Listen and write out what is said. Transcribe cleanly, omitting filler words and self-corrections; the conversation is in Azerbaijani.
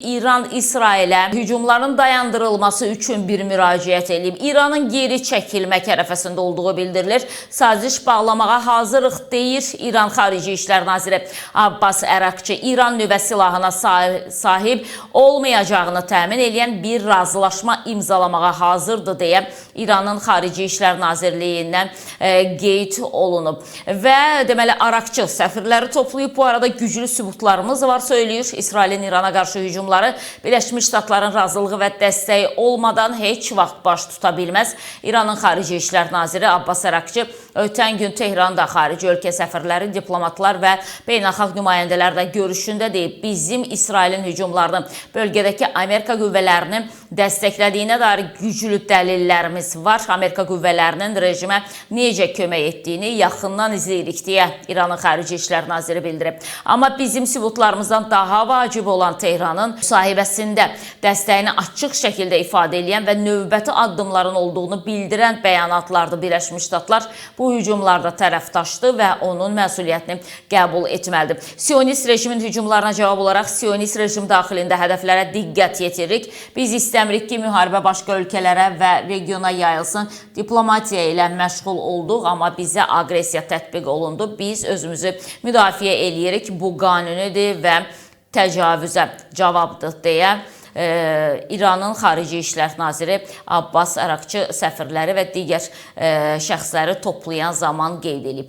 İran İsrailə hücumların dayandırılması üçün bir müraciət edib. İranın geri çəkilmək ərəfəsində olduğu bildirilir. Saziş bağlamağa hazırıq deyir İran Xarici İşlər Naziri Abbas Əraqçı. İran nüvə silahına sahib olmayacağını təmin edən bir razılaşma imzalamağa hazırdır deyə İranın Xarici İşlər Nazirliyindən qeyd olunub. Və deməli Əraqçı səfirləri toplayıb. Bu arada güclü sübutlarımız var söylüyor. İsrailin İrana qarşı hücumları Birləşmiş Ştatların razılığı və dəstəyi olmadan heç vaxt baş tuta bilməz. İranın Xarici İşlər Naziri Abbas Əraqçı ötən gün Tehranda xarici ölkə səfirləri, diplomatlar və beynəlxalq nümayəndələrlə görüşündə deyib, bizim İsrailin hücumlarını bölgədəki Amerika qüvvələrinin dəstəklədiyinə dair güclü dəlillərimiz var. Amerika qüvvələrinin rejimə necə kömək etdiyini yaxından izləyirik deyə İranın Xarici İşlər Naziri bildirib. Amma bizim sübutlarımızdan daha vacib olan Tehranın müsahibəsində dəstəyini açıq şəkildə ifadə edən və növbəti addımların olduğunu bildirən bəyanatlardır. Birləşmiş Ştatlar bu hücumlarda tərəfdaşdır və onun məsuliyyətini qəbul etməlidir. Sionist rejimin hücumlarına cavab olaraq Sionist rejim daxilində hədəflərə diqqət yetiririk. Biz istəmirik ki, müharibə başqa ölkələrə və regiona yayılsın. Diplomatiya ilə məşğul olduq, amma bizə aqressiya tətbiq olundu. Biz özümüzü müdafiə eləyirik. Bu qanunidir və təcavüzə cavabdır deyə İranın Xarici İşlər Naziri Abbas Əraqçı səfirləri və digər şəxsləri toplayan zaman qeyd edib.